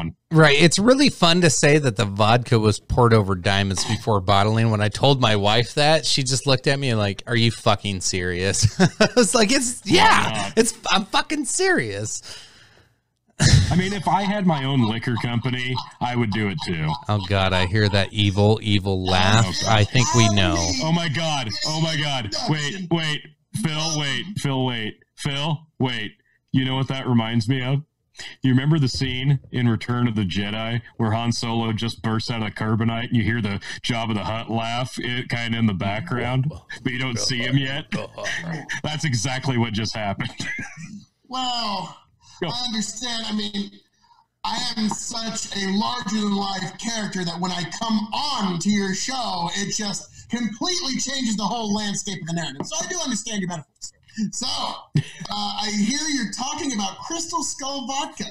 one. Right. It's really fun to say that the vodka was poured over diamonds before bottling. When I told my wife that, she just looked at me like, "Are you fucking serious?" I was like, I'm fucking serious. I mean, if I had my own liquor company, I would do it too. Oh God, I hear that evil laugh. I think we know. Oh my God. Wait. Phil, wait. You know what that reminds me of? You remember the scene in Return of the Jedi where Han Solo just bursts out of carbonite and you hear the Jabba the Hutt laugh kind of in the background, but you don't see him yet? That's exactly what just happened. Well, I understand. I mean, I am such a larger-than-life character that when I come on to your show, it just completely changes the whole landscape of the narrative. So I do understand your metaphors. So, I hear you're talking about Crystal Skull vodka.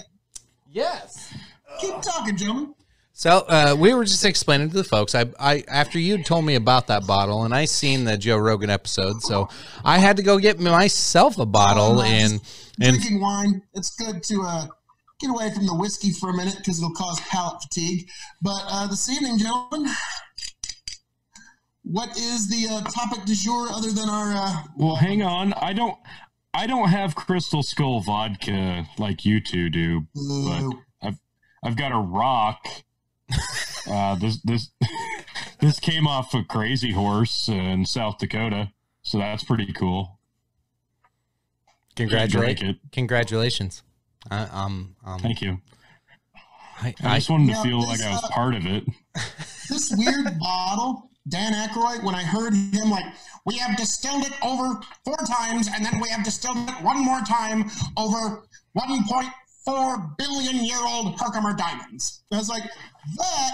Yes. Keep talking, gentlemen. So we were just explaining to the folks. I after you told me about that bottle, and I seen the Joe Rogan episode, so I had to go get myself a bottle. And drinking wine, it's good to get away from the whiskey for a minute because it'll cause palate fatigue. But this evening, gentlemen, what is the topic du jour other than our? Well, hang on. I don't have Crystal Skull vodka like you two do, but I've got a rock. This came off a Crazy Horse in South Dakota, so that's pretty cool. Congratulations. Thank you. I just wanted to feel like I was part of it. This weird bottle. Dan Aykroyd, when I heard him like, we have distilled it over 4 times, and then we have distilled it one more time over 1.4 billion-year-old Herkimer diamonds. I was like, that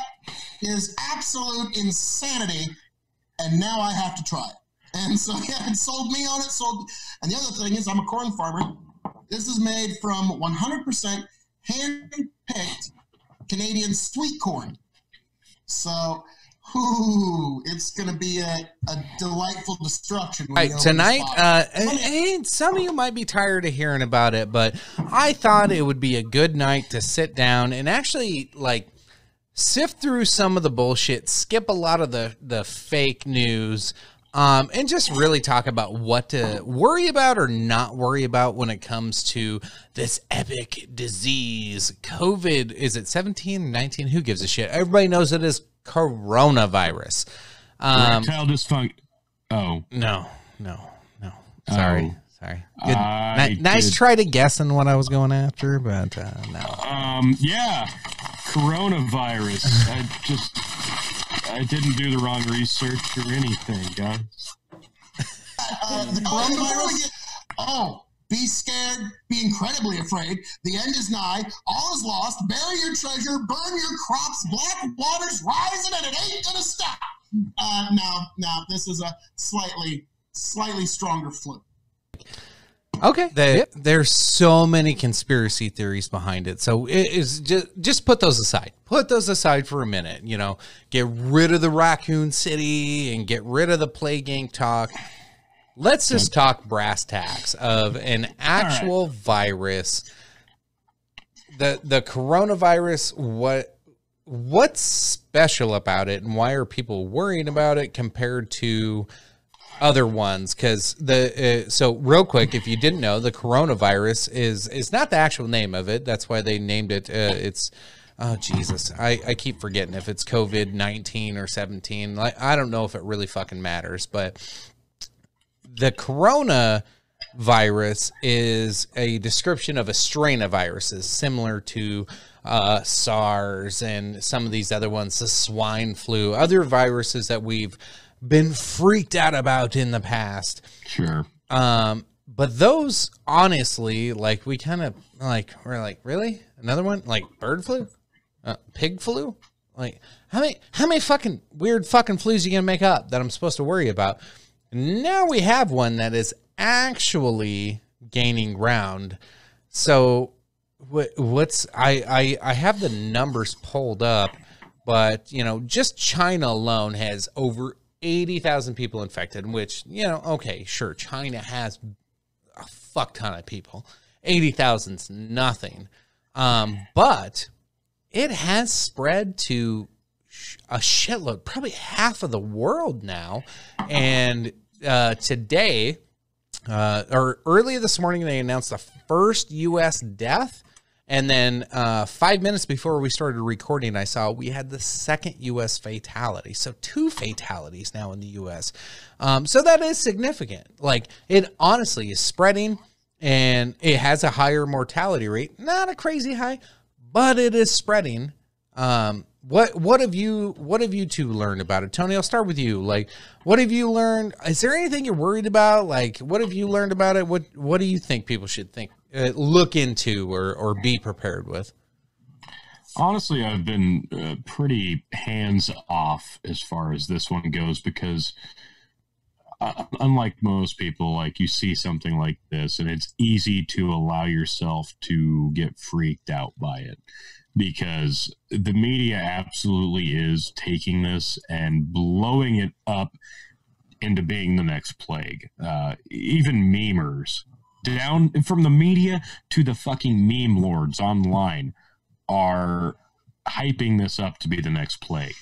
is absolute insanity, and now I have to try it. And so, yeah, it sold me on it. And the other thing is, I'm a corn farmer. This is made from 100% hand-picked Canadian sweet corn. So... Ooh, it's going to be a delightful destruction. All right, tonight, and some of you might be tired of hearing about it, but I thought it would be a good night to sit down and actually, like, sift through some of the bullshit, skip a lot of the fake news, and just really talk about what to worry about or not worry about when it comes to this epic disease. COVID, is it 17, 19? Who gives a shit? Everybody knows it is coronavirus. Erectile dysfunction. Oh. No. Sorry. Good. Nice try to guess on what I was going after, but no. Yeah. Coronavirus. I didn't do the wrong research or anything, guys. The coronavirus. Be scared, be incredibly afraid. The end is nigh, all is lost. Bury your treasure, burn your crops, black water's rising, and it ain't gonna stop. No, this is a slightly stronger flu. Okay. There's so many conspiracy theories behind it. So it is just put those aside. Put those aside for a minute. You know, get rid of the Raccoon City and get rid of the Plague Inc. talk. Let's just talk brass tacks of an actual virus. The coronavirus, what's special about it, and why are people worrying about it compared to other ones? Because so real quick, if you didn't know, the coronavirus is not the actual name of it. That's why they named it. It's oh Jesus, I keep forgetting if it's COVID-19 or 17. Like, I don't know if it really fucking matters, but the coronavirus is a description of a strain of viruses similar to SARS and some of these other ones, the swine flu, other viruses that we've been freaked out about in the past. Sure. But those, honestly, like, we kind of, like, we're like, really? Another one? Like, bird flu? Pig flu? Like, how many fucking weird fucking flus are you going to make up that I'm supposed to worry about? Now we have one that is actually gaining ground. So I have the numbers pulled up, but, you know, just China alone has over 80,000 people infected, which, you know, okay, sure, China has a fuck ton of people. 80,000's nothing. But it has spread to a shitload, probably half of the world now. And today, or earlier this morning, they announced the first U.S. death. And then 5 minutes before we started recording, I saw we had the second U.S. fatality. So 2 fatalities now in the U.S. So that is significant. Like, it honestly is spreading, and it has a higher mortality rate. Not a crazy high, but it is spreading. What have you two learned about it? Tony, I'll start with you. Like, what have you learned? Is there anything you're worried about? Like, what have you learned about it? What do you think people should look into or be prepared with? Honestly, I've been pretty hands off as far as this one goes, because unlike most people, like, you see something like this and it's easy to allow yourself to get freaked out by it, because the media absolutely is taking this and blowing it up into being the next plague. Even memers, down from the media to the fucking meme lords online, are hyping this up to be the next plague.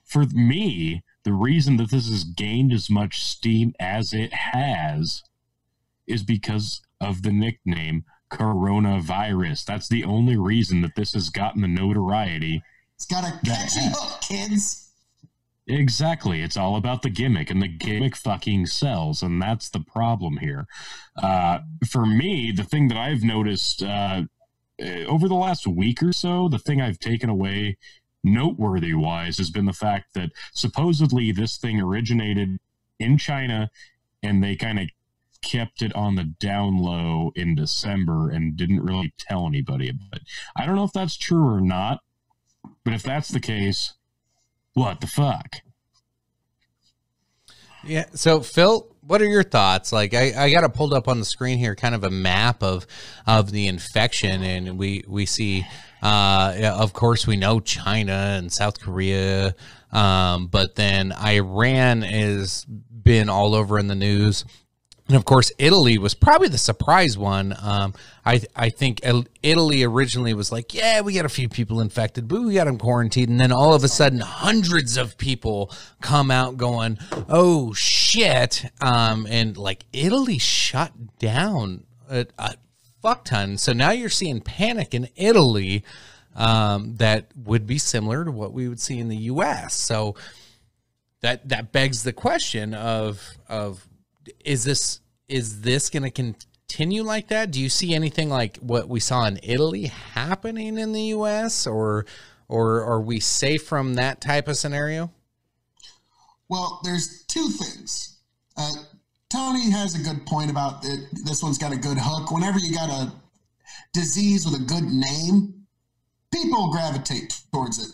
For me, the reason that this has gained as much steam as it has is because of the nickname coronavirus. That's the only reason that this has gotten the notoriety. It's got a catchy hook, kids. Exactly. It's all about the gimmick, and the gimmick fucking sells, and that's the problem here. For me, the thing that I've noticed over the last week or so, the thing I've taken away noteworthy-wise has been the fact that supposedly this thing originated in China, and they kind of kept it on the down low in December and didn't really tell anybody about it. I don't know if that's true or not, but if that's the case, what the fuck? Yeah. So, Phil, what are your thoughts? Like, I got it pulled up on the screen here, kind of a map of the infection, and we see, of course, we know China and South Korea, but then Iran has been all over in the news. And of course, Italy was probably the surprise one. I think Italy originally was like, yeah, we got a few people infected, but we got them quarantined. And then all of a sudden, hundreds of people come out going, oh, shit. And like Italy shut down a fuck ton. So now you're seeing panic in Italy that would be similar to what we would see in the U.S. So that begs the question of is this going to continue like that? Do you see anything like what we saw in Italy happening in the U.S., or are we safe from that type of scenario? Well, there's 2 things. Tony has a good point about it. This one's got a good hook. Whenever you got a disease with a good name, people gravitate towards it.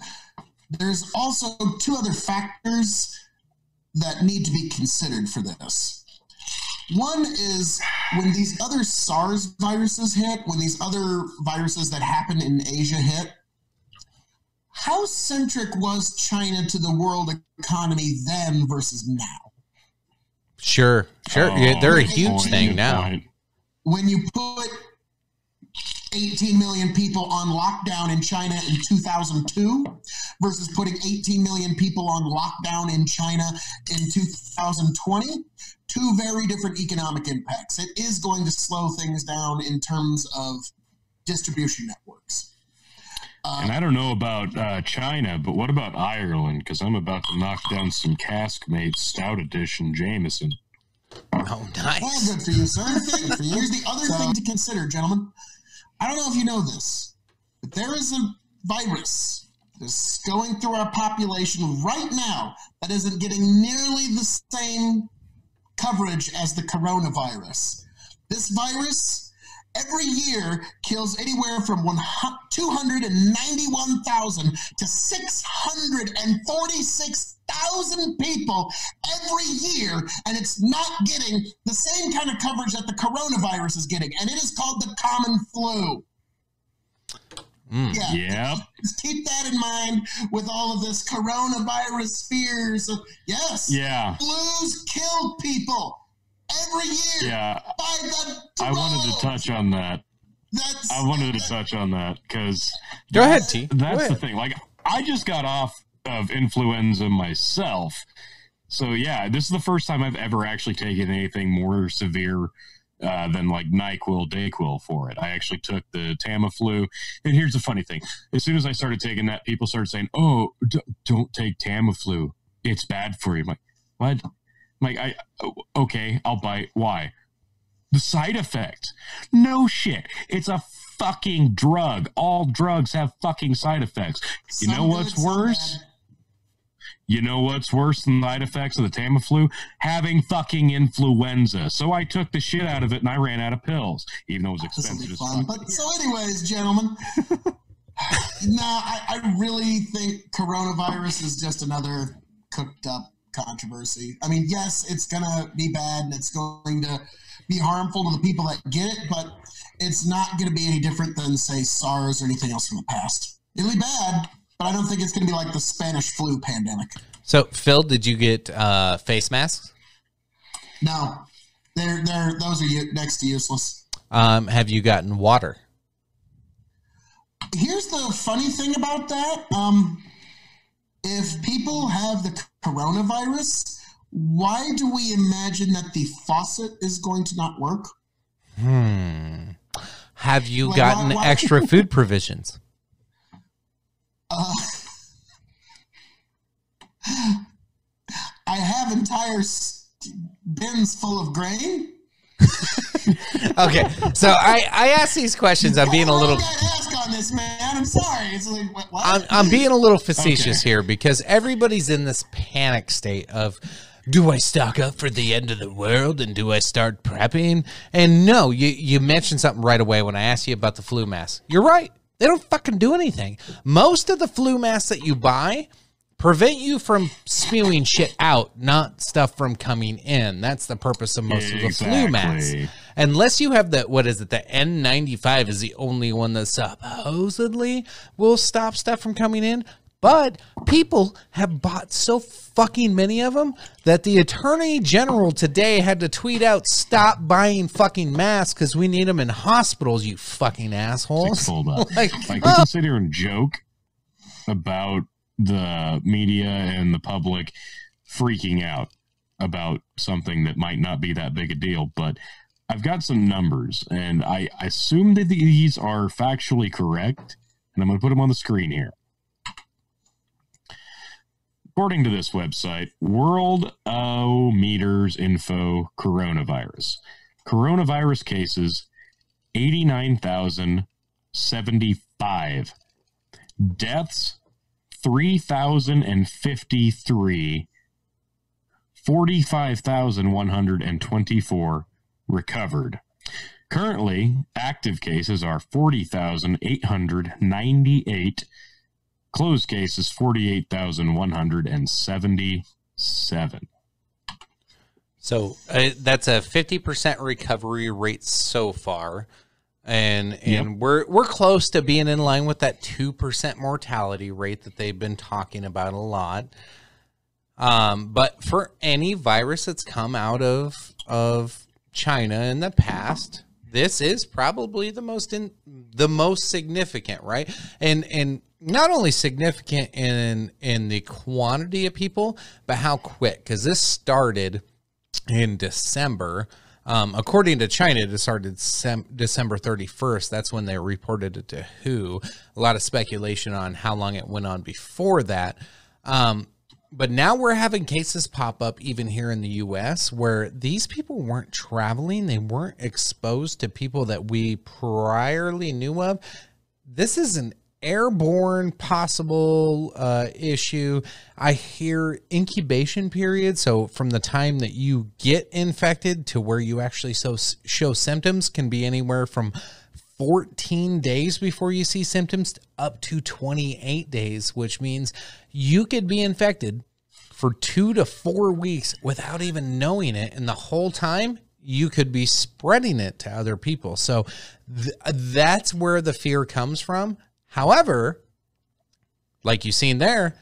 There's also 2 other factors that need to be considered for this. One is when these other SARS viruses hit, when these other viruses that happen in Asia hit, how centric was China to the world economy then versus now? Sure. Yeah, they're a huge thing now. When you put 18 million people on lockdown in China in 2002 versus putting 18 million people on lockdown in China in 2020, 2 very different economic impacts. It is going to slow things down in terms of distribution networks. And I don't know about China, but what about Ireland? Because I'm about to knock down some Caskmate Stout Edition Jameson. Oh, nice. Well, good for you, sir. Good for you. Here's the other thing to consider, gentlemen. I don't know if you know this, but there is a virus that's going through our population right now that isn't getting nearly the same coverage as the coronavirus. This virus, every year, kills anywhere from 291,000 to 646,000 people every year, and it's not getting the same kind of coverage that the coronavirus is getting, and it is called the common flu. Yeah. Just keep that in mind with all of this coronavirus fears. Yes. Yeah. Flus kill people every year. Yeah. By the I wanted to touch on that. I wanted to touch on that because go ahead, T. That's the thing. Like, I just got off of influenza myself, so yeah, this is the first time I've ever actually taken anything more severe than like NyQuil, Dayquil for it. I actually took the Tamiflu, and here's the funny thing: as soon as I started taking that, people started saying, "Oh, don't take Tamiflu; it's bad for you." I'm like, what? I'm like, okay, I'll bite. Why? The side effect. No shit. It's a fucking drug. All drugs have fucking side effects. You know what's worse? You know what's worse than the side effects of the Tamiflu? Having fucking influenza. So I took the shit out of it and I ran out of pills, even though it was expensive as fuck. But so anyways, gentlemen, I really think coronavirus is just another cooked up controversy. I mean, yes, it's going to be bad and it's going to be harmful to the people that get it, but it's not going to be any different than, say, SARS or anything else from the past. It'll be bad, but I don't think it's going to be like the Spanish flu pandemic. So, Phil, did you get face masks? No, those are next to useless. Have you gotten water? Here's the funny thing about that. If people have the coronavirus, why do we imagine that the faucet is going to not work? Have you gotten extra food provisions? I have entire bins full of grain. Okay, so I ask these questions. I'm being a little. Ask on this, man. I'm sorry. It's like, what? I'm being a little facetious here because everybody's in this panic state of, do I stock up for the end of the world and do I start prepping? And no, you mentioned something right away when I asked you about the flu mask. You're right. They don't fucking do anything. Most of the flu masks that you buy prevent you from spewing shit out, not stuff from coming in. That's the purpose of most of the flu masks. Unless you have the N95 is the only one that supposedly will stop stuff from coming in. But people have bought so fucking many of them that the Attorney General today had to tweet out, "Stop buying fucking masks because we need them in hospitals, you fucking assholes." like we can sit here and joke about the media and the public freaking out about something that might not be that big a deal, but I've got some numbers, and I assume that these are factually correct, and I'm going to put them on the screen here. According to this website, Worldometers Info Coronavirus. Coronavirus cases, 89,075. Deaths, 3,053. 45,124 recovered. Currently, active cases are 40,898. Closed cases, 48,177. So that's a 50% recovery rate so far. And we're close to being in line with that 2% mortality rate that they've been talking about a lot. But for any virus that's come out of China in the past, this is probably the most significant, right? And not only significant in the quantity of people, but how quick, because this started in December. According to China, it started December 31st. That's when they reported it to WHO. A lot of speculation on how long it went on before that. But now we're having cases pop up even here in the U.S. where these people weren't traveling. They weren't exposed to people that we priorly knew of. This is an airborne possible issue. I hear incubation period. So from the time that you get infected to where you actually show symptoms can be anywhere from 14 days before you see symptoms up to 28 days, which means you could be infected for 2 to 4 weeks without even knowing it. And the whole time you could be spreading it to other people. So that's where the fear comes from. However, like you've seen there,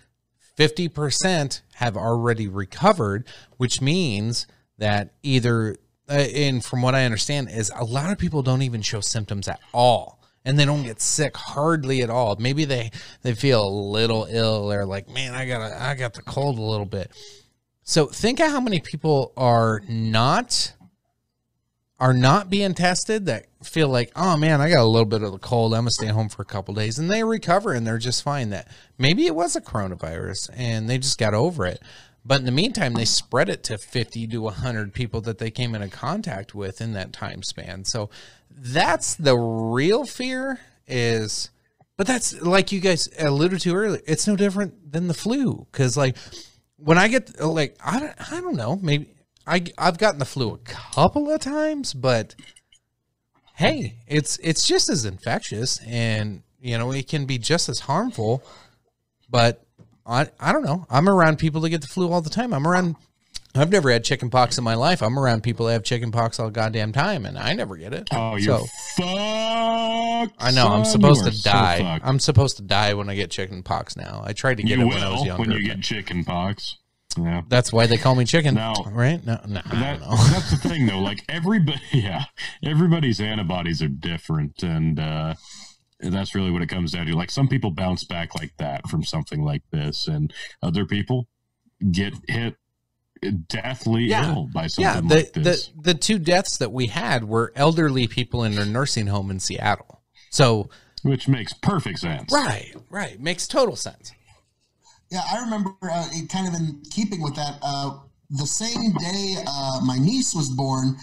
50% have already recovered, which means that either and from what I understand, is a lot of people don't even show symptoms at all. And they don't get sick hardly at all. Maybe they feel a little ill. They're like, man, I got the cold a little bit. So think of how many people are not being tested that feel like, oh man, I got a little bit of the cold. I'm gonna stay home for a couple days, and they recover and they're just fine. That maybe it was a coronavirus and they just got over it. But in the meantime, they spread it to 50 to 100 people that they came into contact with in that time span. So that's the real fear is, but that's like you guys alluded to earlier. It's no different than the flu. Cause like when I get like, I don't know, maybe I've gotten the flu a couple of times, but hey, it's just as infectious and you know, it can be just as harmful, but I don't know. I'm around people that get the flu all the time. I've never had chicken pox in my life. I'm around people that have chicken pox all goddamn time, and I never get it. Oh, you're fucked. I know. I'm supposed to die. I'm supposed to die when I get chicken pox now. I tried to get it when I was younger. When you get chicken pox. Yeah. That's why they call me chicken. No, right? No, I don't know. That's the thing, though. Like everybody's antibodies are different, and that's really what it comes down to. Like some people bounce back like that from something like this, and other people get hit deathly ill by something like this. The two deaths that we had were elderly people in a nursing home in Seattle. So, which makes perfect sense. Right. Makes total sense. Yeah, I remember kind of in keeping with that, the same day my niece was born,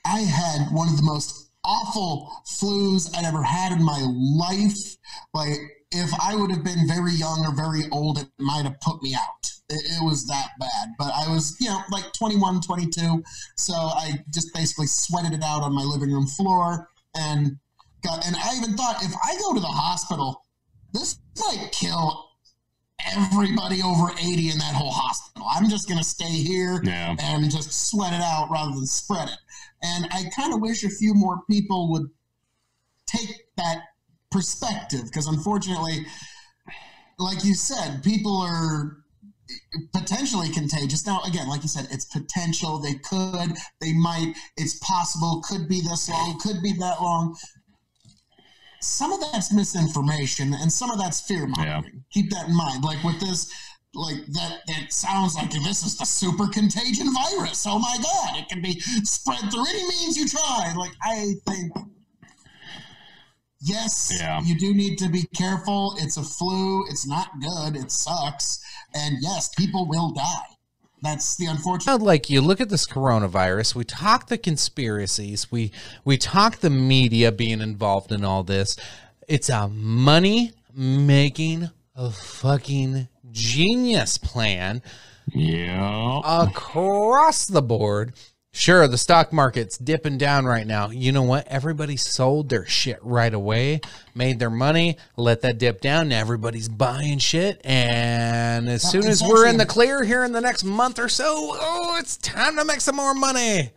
I had one of the most awful flus I'd ever had in my life. Like, if I would have been very young or very old, it might have put me out. It was that bad. But I was, like 21, 22. So I just basically sweated it out on my living room floor. And I even thought, if I go to the hospital, this might kill everybody over 80 in that whole hospital. I'm just going to stay here and just sweat it out rather than spread it. And I kind of wish a few more people would take that perspective, because unfortunately, like you said, people are potentially contagious. Now, again, like you said, it's potential. They could, they might, it's possible, could be this long, could be that long. Some of that's misinformation and some of that's fear mongering. Yeah. Keep that in mind. Like with this, like that sounds like this is the super contagion virus. Oh my God, it can be spread through any means you try. Like, I think, yes, you do need to be careful. It's a flu. It's not good. It sucks. And yes, people will die. That's the unfortunate. Like, you look at this coronavirus, we talk the conspiracies, we talk the media being involved in all this. It's a money-making fucking genius plan. Yeah. Across the board. Sure, the stock market's dipping down right now. You know what? Everybody sold their shit right away, made their money, let that dip down. Now everybody's buying shit. And as soon as we're in the clear here in the next month or so, it's time to make some more money.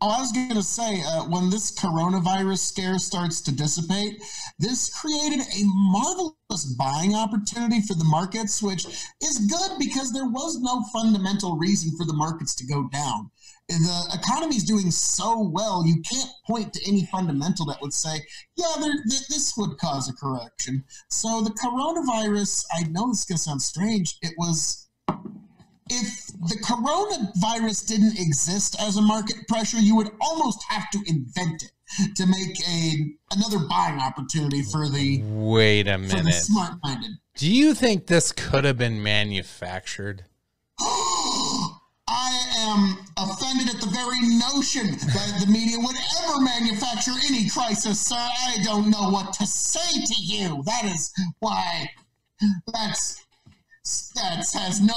Oh, I was going to say, when this coronavirus scare starts to dissipate, this created a marvelous buying opportunity for the markets, which is good because there was no fundamental reason for the markets to go down. The economy is doing so well, you can't point to any fundamental that would say, this would cause a correction. So the coronavirus, I know this is going to sound strange, if the coronavirus didn't exist as a market pressure, you would almost have to invent it to make another buying opportunity for the Wait a minute. For the smart-minded. Do you think this could have been manufactured? I am offended at the very notion that the media would ever manufacture any crisis, sir. I don't know what to say to you. That is why that has no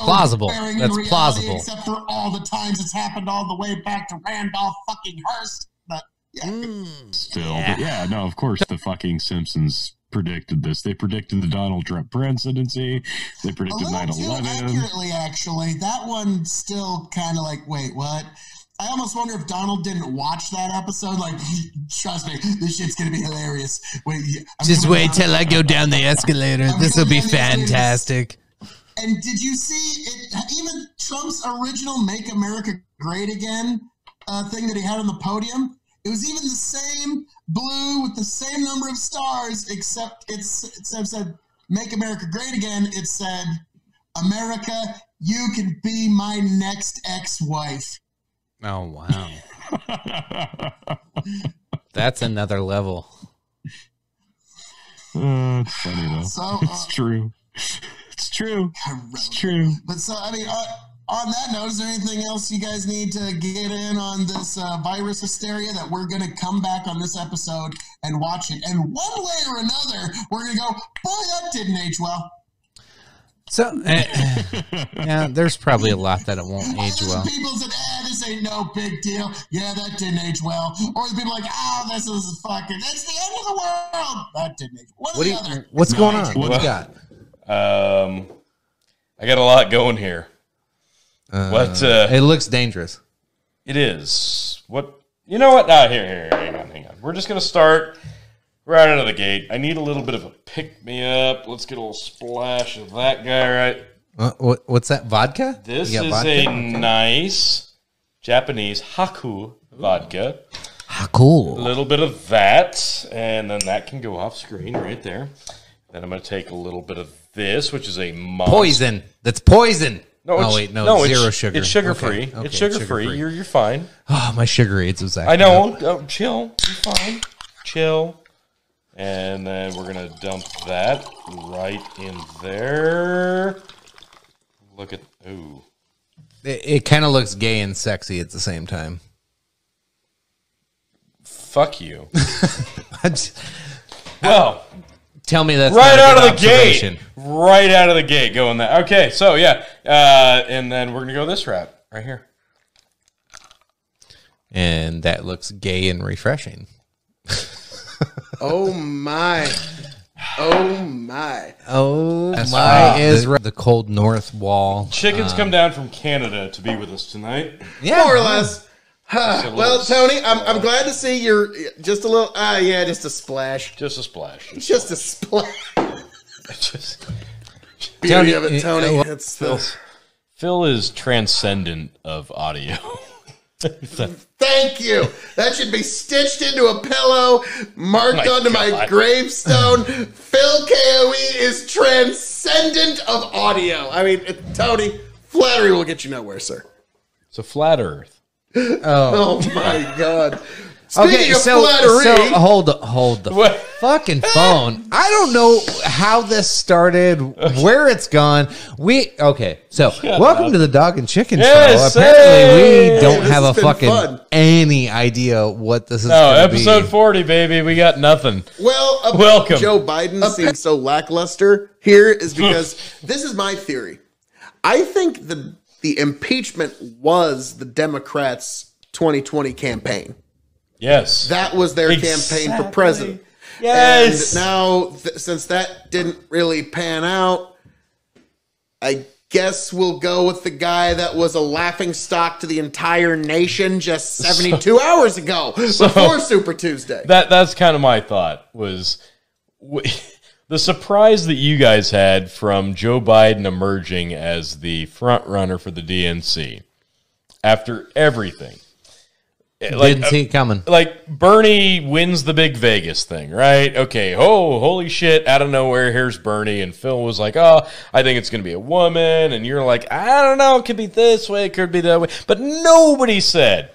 bearing in reality, plausible. Except for all the times it's happened all the way back to Randolph fucking Hearst. But no, of course the fucking Simpsons predicted this. They predicted the Donald Trump presidency. They predicted 9/11. Accurately, actually. That one still kind of like, wait, what? I almost wonder if Donald didn't watch that episode. Like, trust me, this shit's going to be hilarious. Just wait till I go down the escalator. This will be fantastic. And did you see it? Even Trump's original "Make America Great Again" thing that he had on the podium, it was even the same blue with the same number of stars, except instead of said, "Make America Great Again," it said, "America, you can be my next ex-wife." Oh, wow. That's another level. It's funny, though. So, it's true. It's true. It's true. But so, I mean, on that note, is there anything else you guys need to get in on this virus hysteria that we're going to come back on this episode and watch it? And one way or another, we're going to go, boy, that didn't age well. So, yeah, there's probably a lot that it won't age well. People said, this ain't no big deal. Yeah, that didn't age well. Or the people like, this is fucking, it's the end of the world. That didn't age well. What's going on? What you got? I got a lot going here. It looks dangerous. It is. You know what? Here, hang on. We're just going to start right out of the gate. I need a little bit of a pick-me-up. Let's get a little splash of that guy, right? What's that, vodka? This is vodka? A nice Japanese Haku vodka. Haku. A little bit of that, and then that can go off screen right there. Then I'm going to take a little bit of this, which is a monster. Poison. That's poison. No, zero sugar. It's sugar-free. Okay, it's sugar-free. You're fine. Oh, my sugar aids was I know. Oh, chill. You're fine. Chill. And then we're going to dump that right in there. Look at... Ooh. It kind of looks gay and sexy at the same time. Fuck you. Well... Tell me that's right out of the gate. Right out of the gate going that. Okay, so yeah. And then we're going to go this route right here. And that looks gay and refreshing. Oh my. Oh my. Oh my is the cold north wall. Chickens come down from Canada to be with us tonight. Yeah. More or less. Well, Tony, I'm glad to see you're just a little. Just a splash. Just a splash. Just a splash. Beauty of it, Tony. Phil is transcendent of audio. Thank you. That should be stitched into a pillow, marked onto my gravestone. Phil KOE is transcendent of audio. I mean, Tony, flattery will get you nowhere, sir. It's a flat Earth. Oh my God. Speaking of flattery. So hold the fucking phone. I don't know how this started, where it's gone. Welcome to the Dog and Chicken Show. Apparently we don't have a fucking any idea what this is going to be. Episode 40, baby. We got nothing. Well, welcome. Joe Biden seems so lackluster here is because this is my theory. I think the impeachment was the Democrats' 2020 campaign. Yes. That was their campaign for president. Yes. And now, since that didn't really pan out, I guess we'll go with the guy that was a laughingstock to the entire nation just 72 hours ago before Super Tuesday. That's kind of my thought was the surprise that you guys had from Joe Biden emerging as the front runner for the DNC after everything. Didn't see it coming. Like Bernie wins the big Vegas thing, right? Okay, holy shit, out of nowhere, here's Bernie. And Phil was like, I think it's going to be a woman. And you're like, I don't know, it could be this way, it could be that way. But nobody said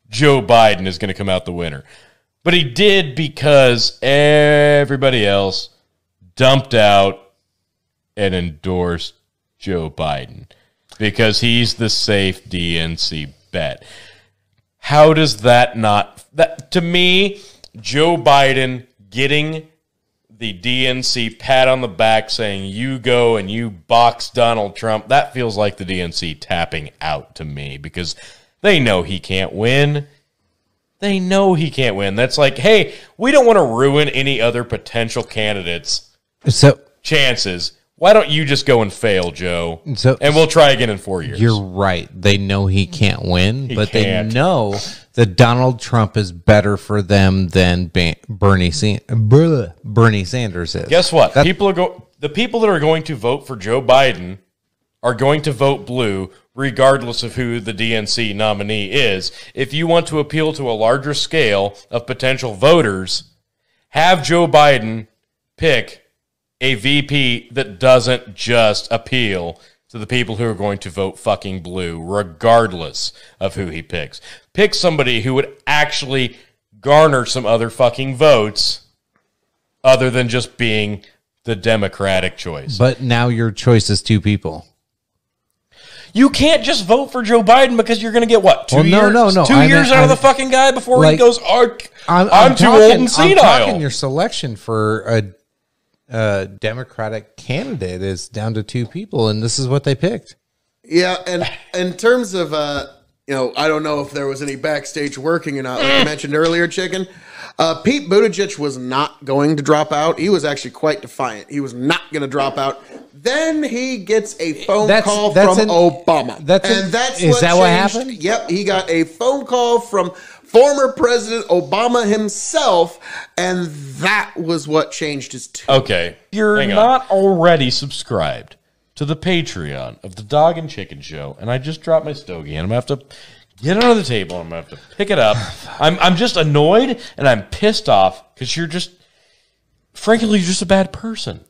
Joe Biden is going to come out the winner. But he did because everybody else dumped out and endorsed Joe Biden because he's the safe DNC bet. How does that not... to me, Joe Biden getting the DNC pat on the back saying, you go and you box Donald Trump, that feels like the DNC tapping out to me because they know he can't win. They know he can't win. That's like, hey, we don't want to ruin any other potential candidates' chances. Why don't you just go and fail, Joe? And we'll try again in 4 years. You're right. They know he can't win, they know that Donald Trump is better for them than Bernie Sanders is. Guess what? The people that are going to vote for Joe Biden are going to vote blue regardless of who the DNC nominee is. If you want to appeal to a larger scale of potential voters, have Joe Biden pick a VP that doesn't just appeal to the people who are going to vote fucking blue, regardless of who he picks. Pick somebody who would actually garner some other fucking votes other than just being the Democratic choice. But now your choice is 2 people. You can't just vote for Joe Biden because you're going to get, what, 2 years? No. 2 years out of the fucking guy before he goes, I'm too old and senile. I'm talking your selection for a Democratic candidate is down to 2 people, and this is what they picked. Yeah, and in terms of, I don't know if there was any backstage working or not, like I mentioned earlier, Chicken. Pete Buttigieg was not going to drop out. He was actually quite defiant. He was not going to drop out. Then he gets a phone call from Obama. Is that what happened? Yep, he got a phone call from former President Obama himself, and that was what changed his tune. Okay, you're not already subscribed to the Patreon of the Dog and Chicken Show, and I just dropped my stogie, and I'm going to have to get it under the table, and I'm going to have to pick it up. I'm just annoyed, and I'm pissed off, because frankly, you're just a bad person.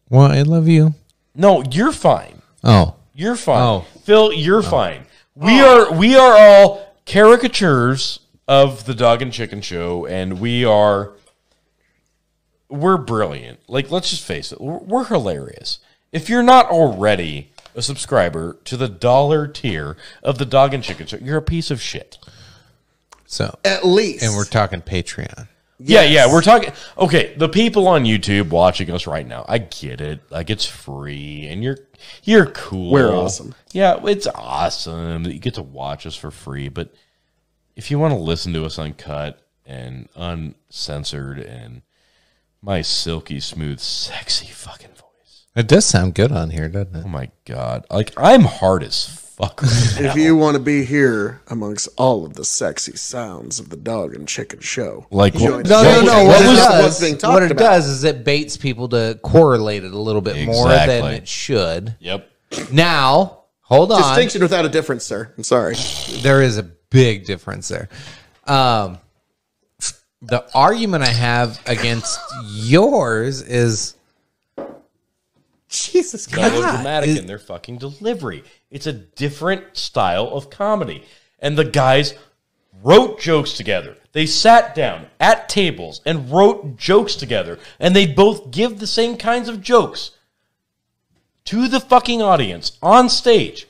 Well, I love you. No, you're fine. Oh. You're fine. Oh. Phil, you're fine. We are all caricatures of the Dog and Chicken Show, and we're brilliant. Like, let's just face it. We're hilarious. If you're not already a subscriber to the $1 tier of the Dog and Chicken Show, you're a piece of shit. So at least. And we're talking Patreon. Yes. Yeah, we're talking. Okay, the people on YouTube watching us right now, I get it. Like, it's free, and you're cool. We're awesome. Yeah, it's awesome that you get to watch us for free. But if you want to listen to us uncut and uncensored and my silky smooth, sexy fucking voice, it does sound good on here, doesn't it? Oh my god! Like, I'm hard as fuck right now. If you want to be here amongst all of the sexy sounds of the Dog and Chicken Show, like no. What it does is it baits people to correlate it a little bit more than it should. Yep. Now, hold on. Distinction without a difference, sir. I'm sorry. There is a big difference there. The argument I have against yours is Jesus Christ. Melodramatic in their fucking delivery. It's a different style of comedy. And the guys wrote jokes together. They sat down at tables and wrote jokes together. And they both give the same kinds of jokes to the fucking audience on stage.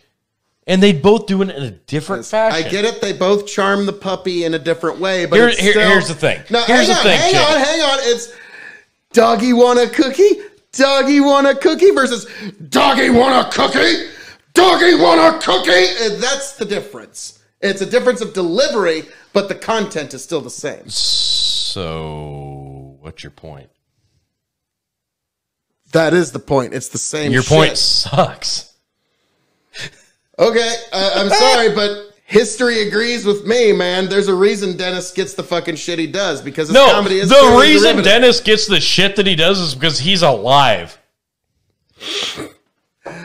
And they both do it in a different fashion. I get it. They both charm the puppy in a different way. But here's the thing. No, hang on. It's Doggy want a cookie? Doggy want a cookie versus Doggy want a cookie? Doggy want a cookie? And that's the difference. It's a difference of delivery, but the content is still the same. So, what's your point? That is the point. It's the same Your point sucks. Okay, I'm sorry, but history agrees with me, man. There's a reason Dennis gets the fucking shit he does, because his comedy is the reason Dennis gets the shit that he does is because he's alive. I'm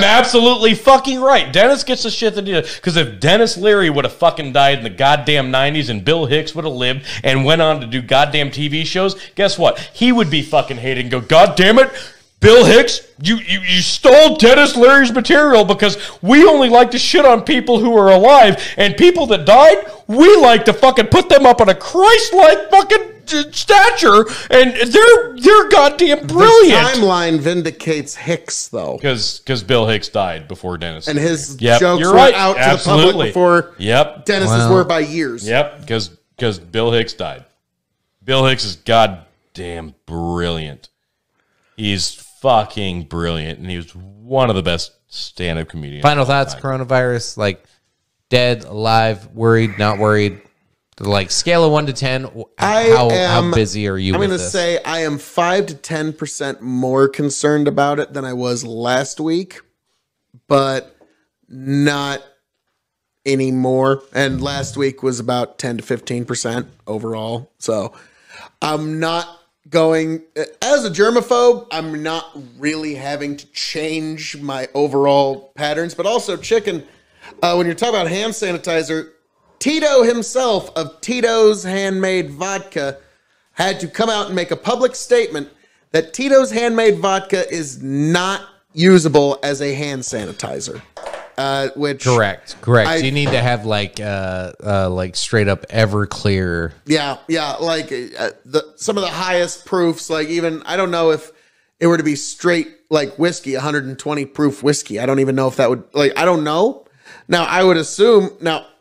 absolutely fucking right. Dennis gets the shit that he does. Because if Dennis Leary would have fucking died in the goddamn 90s and Bill Hicks would have lived and went on to do goddamn TV shows, guess what? He would be fucking hated and go, God damn it, Bill Hicks, you stole Dennis Leary's material because we only like to shit on people who are alive, and people that died, we like to fucking put them up on a Christ-like fucking stature, and they're goddamn brilliant. The timeline vindicates Hicks, though. Because Bill Hicks died before Dennis. And his jokes were out to the public before Dennis's were by years. Yep, because Bill Hicks died. Bill Hicks is goddamn brilliant. He's fucking brilliant, and he was one of the best stand-up comedians. Final thoughts, coronavirus, like dead, alive, worried, not worried, like scale of 1 to 10. How busy are you with this? I'm going to say I am 5 to 10% more concerned about it than I was last week, but not anymore. And last week was about 10 to 15% overall. So I'm not going, as a germaphobe, I'm not really having to change my overall patterns, but also chicken, when you're talking about hand sanitizer, Tito himself of Tito's Handmade Vodka had to come out and make a public statement that Tito's Handmade Vodka is not usable as a hand sanitizer. Which correct. You need to have like straight up Everclear. Yeah, like some of the highest proofs. Like even I don't know if it were to be straight like whiskey, 120 proof whiskey. I don't even know if that would I don't know. Now I would assume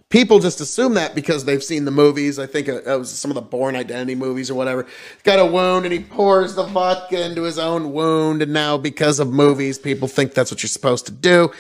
people just assume that because they've seen the movies. I think it was some of the Bourne Identity movies or whatever. He's got a wound and he pours the vodka into his own wound. And now because of movies, people think that's what you're supposed to do.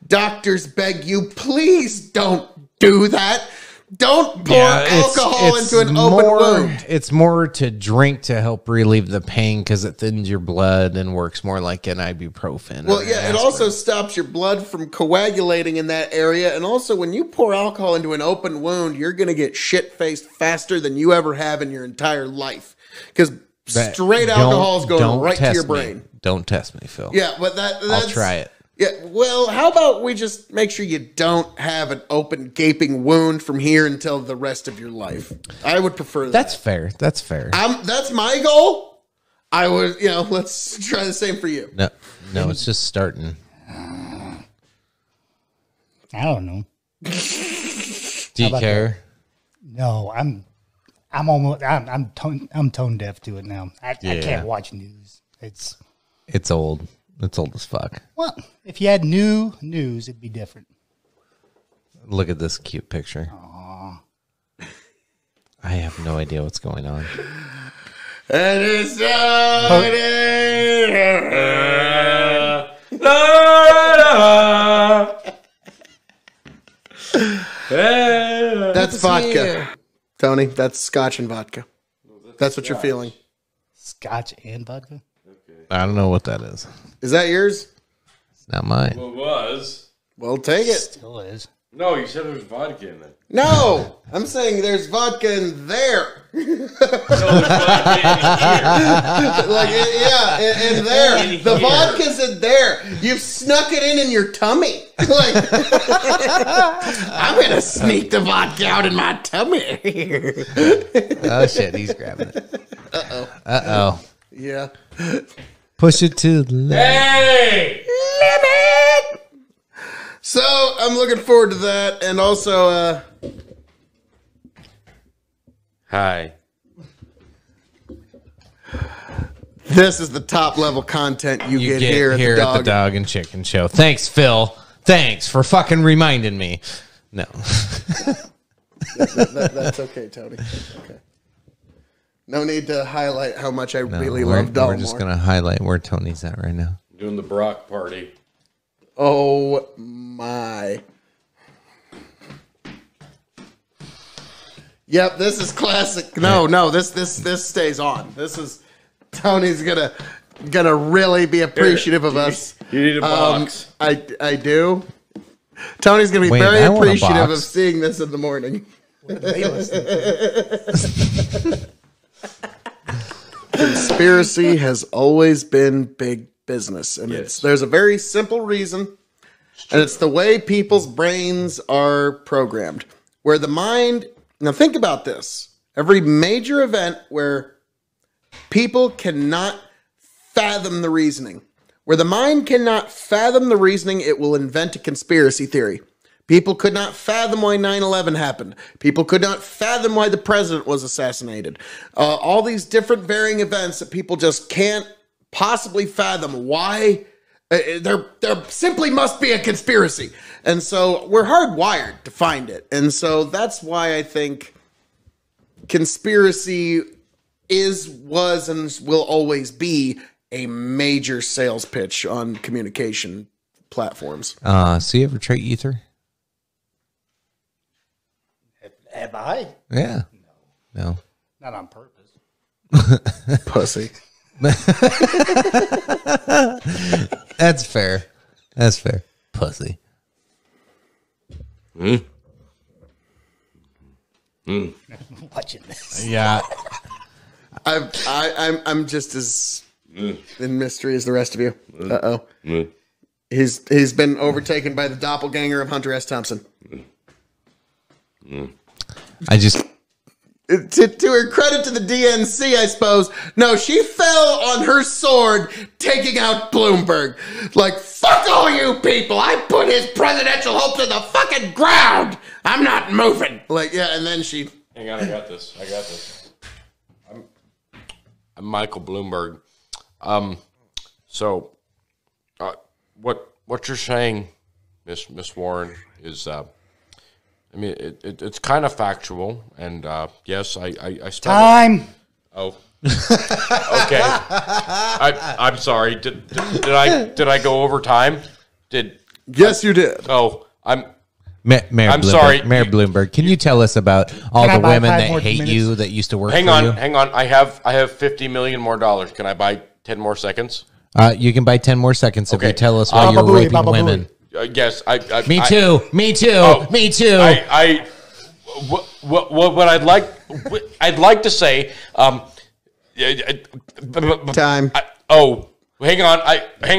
Doctors beg you, please don't do that. Don't pour alcohol into an open wound. It's more to drink to help relieve the pain because it thins your blood and works more like an ibuprofen. Well, yeah, it also stops your blood from coagulating in that area. And also, when you pour alcohol into an open wound, you're going to get shit-faced faster than you ever have in your entire life. Because straight alcohol is going right to your brain. Don't test me, Phil. Yeah, but that's... I'll try it. Yeah, well, how about we just make sure you don't have an open, gaping wound from here until the rest of your life? I would prefer that. That's fair. That's my goal. I would, let's try the same for you. No, it's just starting. I don't know. Do you care? No, I'm tone deaf to it now. I can't watch news. It's old. It's old as fuck. Well, if you had new news, it'd be different. Look at this cute picture. Aww. I have no idea what's going on. And it's That's vodka, Tony. That's scotch and vodka. That's what you're feeling. Scotch and vodka? I don't know what that is. Is that yours? It's not mine. Well, it was. Well, take it. Still is. No, you said there was vodka in it. No, I'm saying there's vodka in there. No, there's vodka in here. In there. The vodka's in there. You've snuck it in your tummy. I'm going to sneak the vodka out in my tummy. Oh, shit. He's grabbing it. Uh-oh. Yeah. Push it to the left. Hey! Limit! So, I'm looking forward to that. And also, Hi. This is the top level content you get here at the Dog and Chicken Show. Thanks, Phil. Thanks for fucking reminding me. No. That's okay, Tony. Okay. No need to highlight how much I really love Dalmore. We're just going to highlight where Tony's at right now. Doing the Brock party. Oh, my. Yep, this is classic. No, this stays on. This is Tony's gonna really be appreciative of us. You need a box. I do. Tony's gonna be very appreciative of seeing this in the morning. Conspiracy has always been big business, and there's a very simple reason, and it's the way people's brains are programmed. Where the mind, now think about this, every major event where people cannot fathom the reasoning, where the mind cannot fathom the reasoning, it will invent a conspiracy theory. People could not fathom why 9/11 happened. People could not fathom why the president was assassinated. All these different varying events that people just can't possibly fathom why. There simply must be a conspiracy. And so we're hardwired to find it. And so that's why I think conspiracy was, and will always be a major sales pitch on communication platforms. So you ever try ether? Have I? Yeah. No. Not on purpose. Pussy. That's fair. That's fair. Pussy. Watching this. Yeah. I'm just as in mystery as the rest of you. He's been overtaken by the doppelganger of Hunter S. Thompson. I just To her credit to the DNC, I suppose. No, she fell on her sword, taking out Bloomberg. Like, fuck all you people! I put his presidential hopes in the fucking ground. I'm not moving. Like, yeah, and then she. Hang on, I got this. I'm Michael Bloomberg. So, what you're saying, Miss Warren, is I mean it's kind of factual, and yes, I spent Time. Oh, okay. I'm sorry. Did I go over time? Yes, you did. Oh, Mayor I'm Bloomberg, sorry. Mayor Bloomberg. Can you tell us about all Can I the buy women 5 that more hate minutes? you that used to work hang for on. you? I have $50 million more. Can I buy 10 more seconds? You can buy 10 more seconds if Okay. you tell us why you're Baba Booey, raping Baba women. Yes. Me too. Me too. Oh, Me too. What I'd like to say. Time. Hang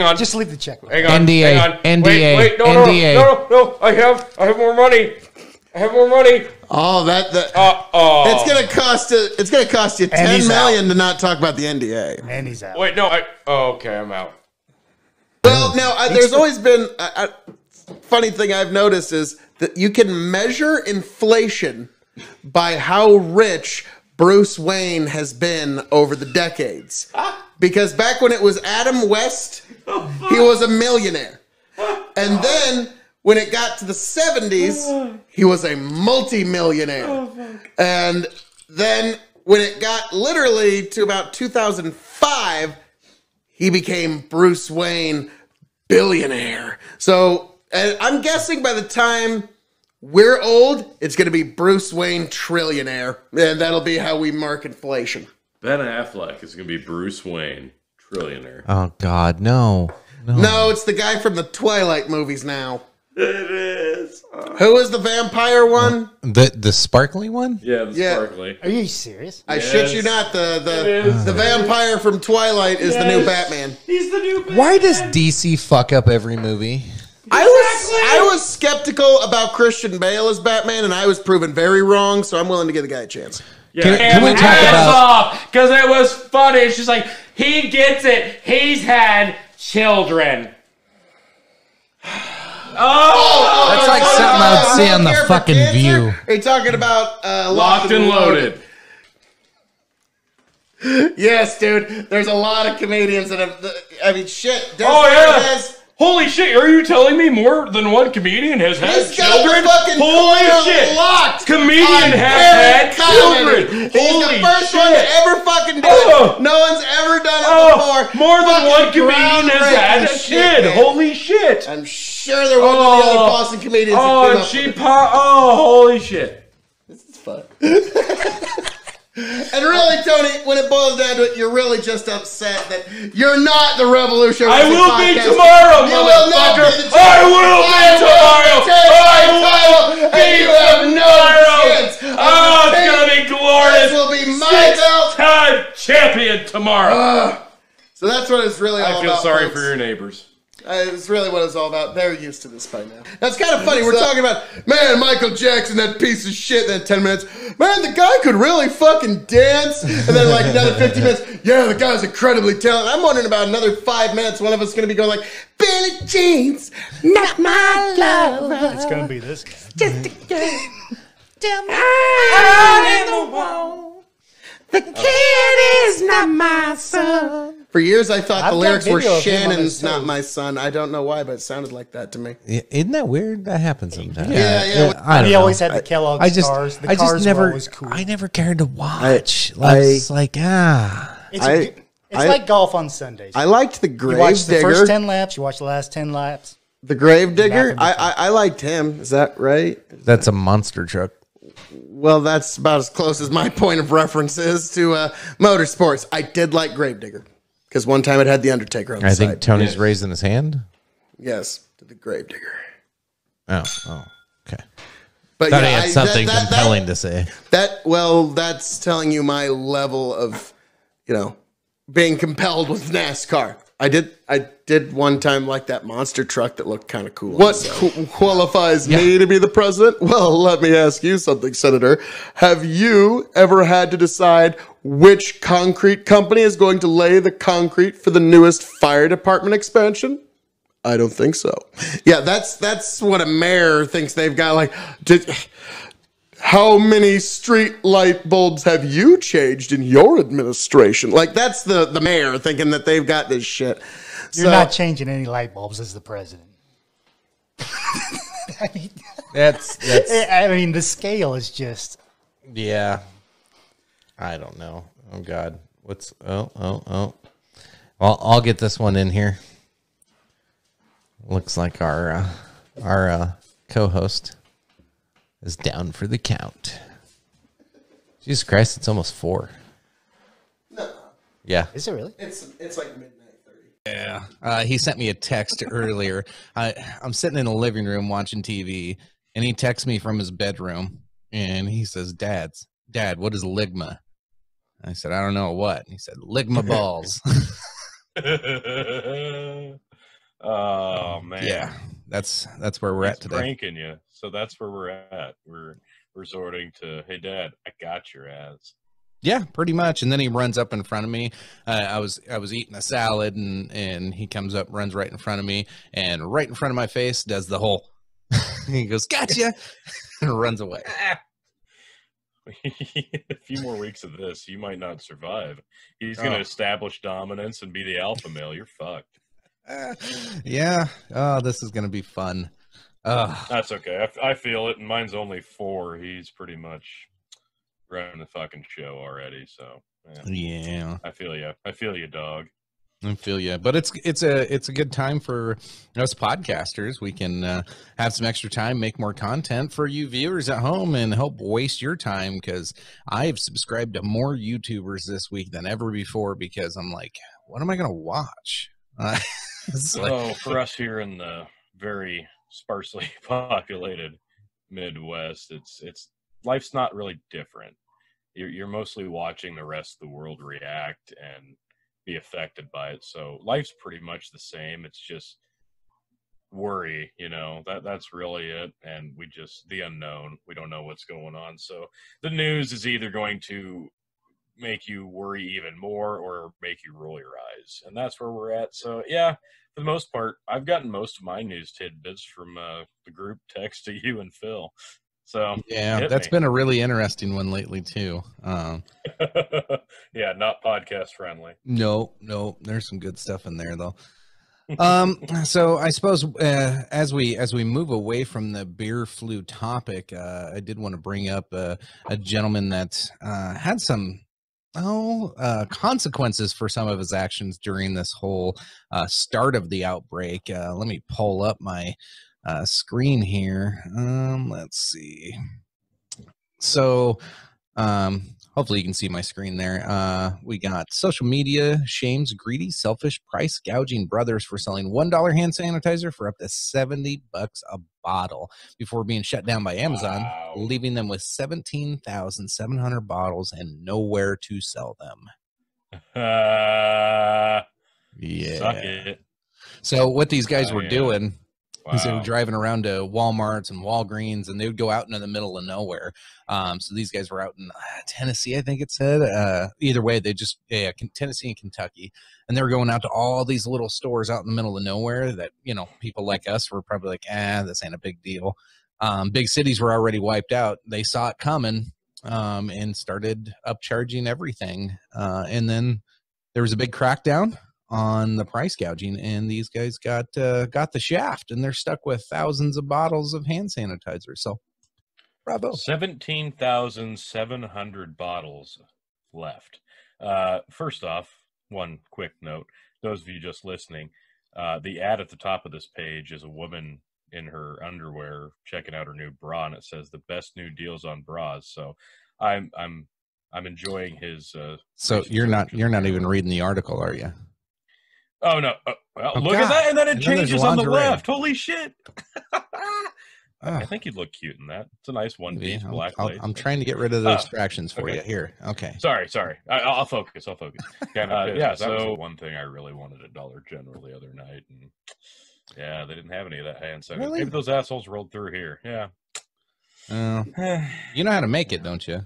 on. Just leave the check. Hang on. NDA, Hang on. NDA, Wait, no, NDA. No. I have more money. Oh, it's gonna cost you And he's $10 million to not talk about the NDA. And he's out. Wait, no. Okay, I'm out. Well, now there's always been a funny thing I've noticed is that you can measure inflation by how rich Bruce Wayne has been over the decades. Because back when it was Adam West, he was a millionaire. And then when it got to the 70s, he was a multi-millionaire. And then when it got literally to about 2005, he became Bruce Wayne billionaire. So and I'm guessing by the time we're old, it's going to be Bruce Wayne trillionaire. And that'll be how we mark inflation. Ben Affleck is going to be Bruce Wayne, trillionaire. Oh, God, no. No, it's the guy from the Twilight movies now. It is. Who is the vampire one? The sparkly one? Yeah, Yeah. sparkly. Are you serious? I shit you not. is. The vampire from Twilight is the new Batman. He's the new Batman. Why does DC fuck up every movie? I was skeptical about Christian Bale as Batman, and I was proven very wrong. So I'm willing to give the guy a chance. Yeah, Can we talk about... Because it was funny. It's just like, he gets it. He's had children. That's like something I would see on the Care for fucking Cancer? View. Are you talking about Locked and loaded. Yes, dude. There's a lot of comedians that have. I mean, shit. Des yeah. Holy shit, are you telling me more than one comedian has had He's got children? the fucking Holy corner shit. locked. Comedian on has had Barry Comedy. children. He's Holy the first shit. one to ever fucking do Oh. it. No one's ever done it before. More than Fucking one comedian has had a groundbreaking kid. man. Holy shit. I'm sure there wasn't any other Boston comedians that came up with it. holy shit. This is fun. And really, Tony, when it boils down to it, you're really just upset that you're not the Revolution. I will be tomorrow, You will not be motherfucker. the I will be tomorrow. and you have no chance. Oh, it's going to be glorious. This will be my belt. Six-time champion tomorrow. So that's what it's really all I feel about. sorry folks. for your neighbors. It's really what it's all about. They're used to this by now. That's kind of funny. We're talking about, man, Michael Jackson, that piece of shit, then 10 minutes. Man, the guy could really fucking dance. And then like another 15 minutes. Yeah, the guy's incredibly talented. I'm wondering about another 5 minutes. One of us is going to be going like, Billie Jean's not my lover. It's going to be this guy. Just a girl. I am the one. The kid is not my son. For years, I thought I've the got lyrics were video of him on Shannon's his not toes. my son. I don't know why, but it sounded like that to me. Isn't that weird? That happens sometimes. Yeah. I don't He know. always had the Kellogg's I just, cars. The I cars just were never, always cool. I never cared to watch. I- It's like, It's I- like golf on Sundays. I liked the You watch the first Gravedigger. 10 laps. You watch the last 10 laps. The Gravedigger. Back in I liked him. Is that right? that's a monster truck. Well, that's about as close as my point of reference is to motorsports. I did like Gravedigger because one time it had the Undertaker on the I side. think Tony's raising his hand. Yes, to the Gravedigger. Oh, okay. But Thought he had something that- compelling to say. That's telling you my level of being compelled with NASCAR. I did one time like that monster truck that looked kind of cool. What qualifies me to be the president? Well, let me ask you something, Senator. Have you ever had to decide which concrete company is going to lay the concrete for the newest fire department expansion? I don't think so. Yeah, that's what a mayor thinks they've got. Like, how many street light bulbs have you changed in your administration? Like, that's the mayor thinking that they've got this shit. You're not changing any light bulbs as the president. I mean, That's I mean, the scale is just. yeah. I don't know. Oh God, Well, I'll get this one in here. Looks like our co-host is down for the count. Jesus Christ, it's almost 4. No, Yeah. Is it really? it's like midnight 30. Yeah. He sent me a text earlier. I'm sitting in the living room watching TV, and he texts me from his bedroom, and he says, Dad, what is ligma? I said, I don't know what. And he said, ligma balls. Oh man, Yeah, that's where we're at today. Pranking you. So that's where we're at. We're resorting to, hey Dad, I got your ass. Yeah, pretty much. And then he runs up in front of me. I was eating a salad, and he comes up, runs right in front of me, and right in front of my face does the whole. He goes, gotcha, and runs away. A few more weeks of this, you might not survive. He's going to establish dominance and be the alpha male. You're fucked. Yeah. Oh, this is going to be fun. That's okay. I feel it, and mine's only 4. He's pretty much running the fucking show already. So Yeah. I feel you, dog. I feel you, but it's a good time for us podcasters. We can have some extra time, make more content for you viewers at home, and help waste your time. Because I've subscribed to more YouTubers this week than ever before. Because I'm like, what am I going to watch? So for us here in the very sparsely populated Midwest, it's life's not really different. You're mostly watching the rest of the world react and be affected by it. So life's pretty much the same. It's just worry, that's really it. And the unknown, we don't know what's going on. So the news is either going to make you worry even more or make you roll your eyes. And that's where we're at. So yeah, for the most part, I've gotten most of my news tidbits from the group text to you and Phil. So yeah, that's been a really interesting one lately too. Yeah, not podcast friendly. No, there's some good stuff in there though. So I suppose as we move away from the beer flu topic, I did want to bring up a gentleman that had some consequences for some of his actions during this whole start of the outbreak. Let me pull up my screen here. Let's see. So hopefully you can see my screen there. We got social media shames greedy, selfish, price gouging brothers for selling $1 hand sanitizer for up to $70 a bottle before being shut down by Amazon. Wow. Leaving them with 17,700 bottles and nowhere to sell them. Yeah. Suck it. So what these guys were doing. Wow. They were driving around to Walmarts and Walgreens, and they would go out into the middle of nowhere. So these guys were out in Tennessee, I think it said. Either way, Tennessee and Kentucky, and they were going out to all these little stores out in the middle of nowhere that people like us were probably like, this ain't a big deal. Big cities were already wiped out. They saw it coming and started upcharging everything. And then there was a big crackdown on the price gouging, and these guys got the shaft, and they're stuck with thousands of bottles of hand sanitizer. So bravo. 17,700 bottles left. First off, one quick note, those of you just listening, the ad at the top of this page is a woman in her underwear checking out her new bra, and it says the best new deals on bras. So I'm enjoying his so you're not even reading the article, are you? Oh no! Well, look at that, and then it changes on the left. Holy shit! I think you'd look cute in that. It's a nice one-piece black lace. I'm trying to get rid of those distractions for you here. Okay. Sorry. I'll focus. Yeah. So that was one thing I really wanted at Dollar General the other night, and yeah, they didn't have any of that hand sanitizer. Really? Maybe those assholes rolled through here. Yeah. You know how to make it, don't you?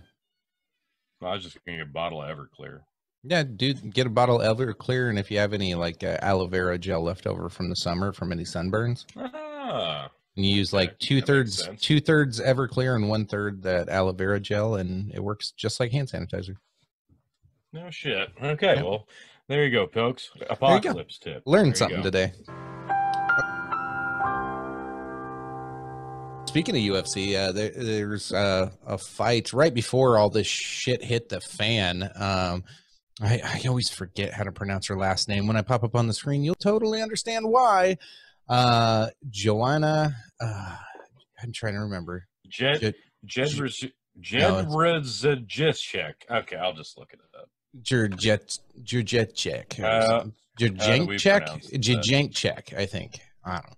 I was just gonna get a bottle of Everclear. Yeah, dude, get a bottle of Everclear, and if you have any like aloe vera gel left over from the summer from any sunburns, and you use like two thirds Everclear and 1/3 that aloe vera gel, and it works just like hand sanitizer. No shit. Okay, well, there you go, folks. Apocalypse tip. Learned something today. Speaking of UFC, there's a fight right before all this shit hit the fan. I always forget how to pronounce her last name. When I pop up on the screen, you'll totally understand why. Joanna, I'm trying to remember. Jedrzejczyk. Okay, I'll just look it up. Jurjetchek. Jurjetchek, I think. I don't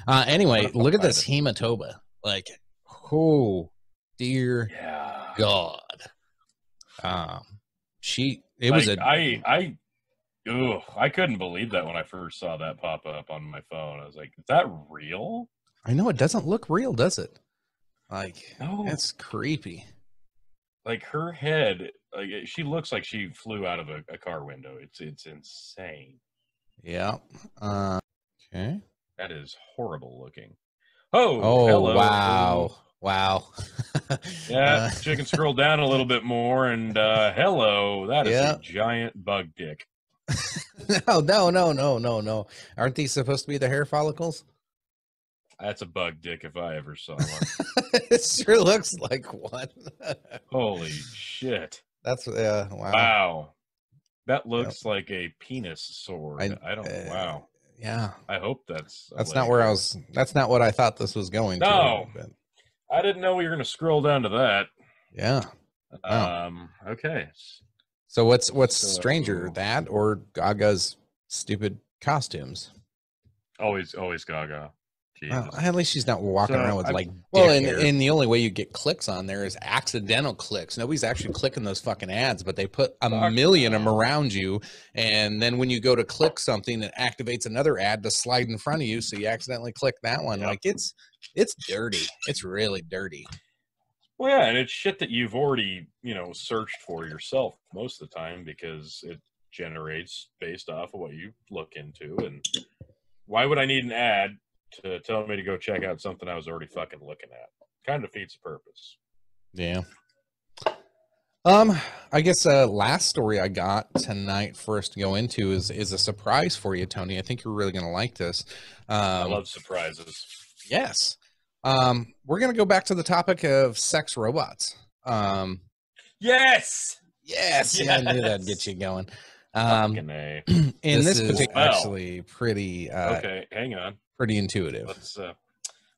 know. Anyway, look at this hematoma. Like, oh, dear God. I couldn't believe that when I first saw that pop up on my phone. I was like, is that real? I know, it doesn't look real, does it? Like, that's creepy. Like her head, like she looks like she flew out of a car window. It's insane. Yeah. Okay. That is horrible looking. Oh, hello. Wow. Yeah, you can scroll down a little bit more, and hello. That is a giant bug dick. No. Aren't these supposed to be the hair follicles? That's a bug dick if I ever saw one. It sure looks like one. Holy shit. That's wow. Wow. That looks like a penis sword. Wow. Yeah. I hope that's not where I was. That's not what I thought this was going to. No. I didn't know we were going to scroll down to that. Yeah. Wow. Okay. So what's stranger, that or Gaga's stupid costumes? Always Gaga. Well, at least she's not walking around with and the only way you get clicks on there is accidental clicks. Nobody's actually clicking those fucking ads, but they put a million of them around you, and then when you go to click something, it activates another ad to slide in front of you, so you accidentally click that one. Yep. Like it's dirty. It's really dirty. Well, yeah, and it's shit that you've already searched for yourself most of the time because it generates based off of what you look into. And why would I need an ad to tell me to go check out something I was already fucking looking at? Kind of defeats the purpose. Yeah. I guess last story I got tonight for us to go into is a surprise for you, Tony. I think you're really going to like this. I love surprises. Yes. We're going to go back to the topic of sex robots. Yes. Yeah, I knew that'd get you going. And this particular actually pretty okay, hang on. Pretty intuitive.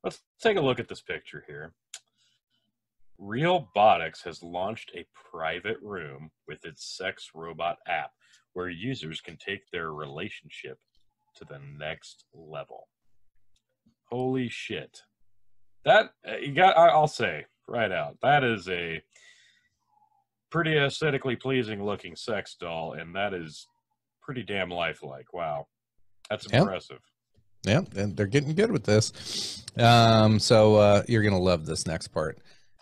Let's take a look at this picture here. Realbotics has launched a private room with its sex robot app where users can take their relationship to the next level. Holy shit. That I'll say right out, that is a pretty aesthetically pleasing looking sex doll, and that is pretty damn lifelike. Wow. That's impressive. Yeah, and they're getting good with this. So you're going to love this next part.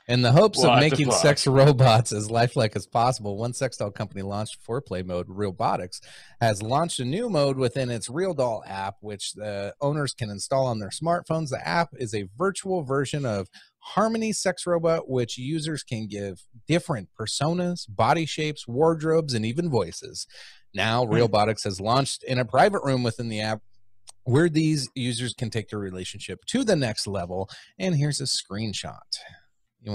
In the hopes of making sex robots as lifelike as possible, one sex doll company launched foreplay mode, Realbotics, has launched a new mode within its Real Doll app, which the owners can install on their smartphones. The app is a virtual version of Harmony Sex Robot, which users can give different personas, body shapes, wardrobes, and even voices. Now, Realbotics has launched in a private room within the app where these users can take their relationship to the next level. And here's a screenshot. You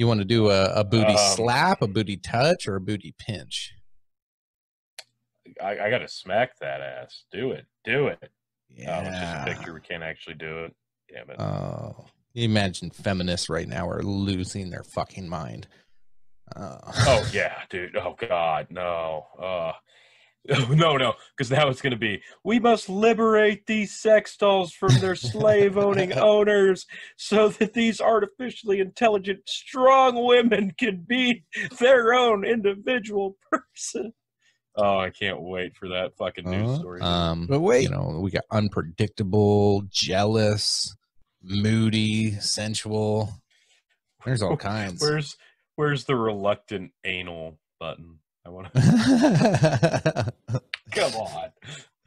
wanna do a booty slap, a booty touch, or a booty pinch? I gotta smack that ass. Do it. Yeah. It's just a picture. We can't actually do it. Damn it. Oh, imagine feminists right now are losing their fucking mind. Oh yeah, dude. Oh god, no. Oh, no, because now it's going to be, we must liberate these sex dolls from their slave-owning owners so that these artificially intelligent, strong women can be their own individual person. Oh, I can't wait for that fucking news story. But wait, you know, we got unpredictable, jealous, moody, sensual. There's all kinds. Where's the reluctant anal button? I want to. Come on,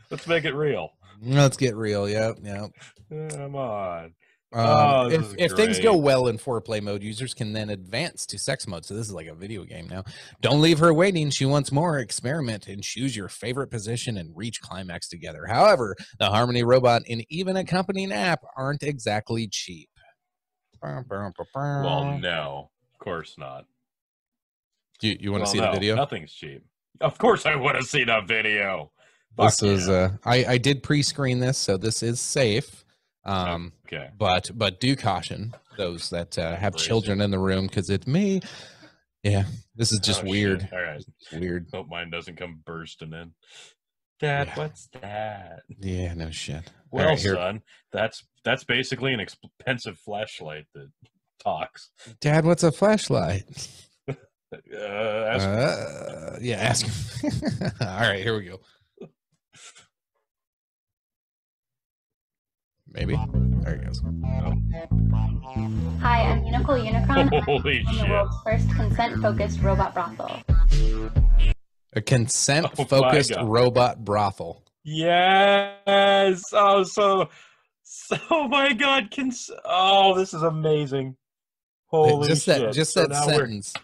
let's make it real. Let's get real. Yep. Come on. If things go well in foreplay mode, users can then advance to sex mode. So this is like a video game now. Don't leave her waiting. She wants more. Experiment and choose your favorite position and reach climax together. However, the Harmony robot and even accompanying app aren't exactly cheap. Well, no, of course not. You want to see the video? Nothing's cheap. Of course I want to see the video. This is I did pre-screen this, so this is safe. Okay. But do caution those that have children in the room, because it's me. Yeah, this is just weird. Shit. All right, it's weird. Hope mine doesn't come bursting in. Dad, what's that? Yeah, no shit. Well, right, son, that's basically an expensive flashlight that talks. Dad, what's a flashlight? Ask him. All right, here we go. Maybe. There he goes. Hi, I'm Unicorn Unicron. Holy I'm shit. the world's first consent-focused robot brothel. A consent-focused robot brothel. Yes. Oh my God. Oh, this is amazing. Holy just shit. That sentence.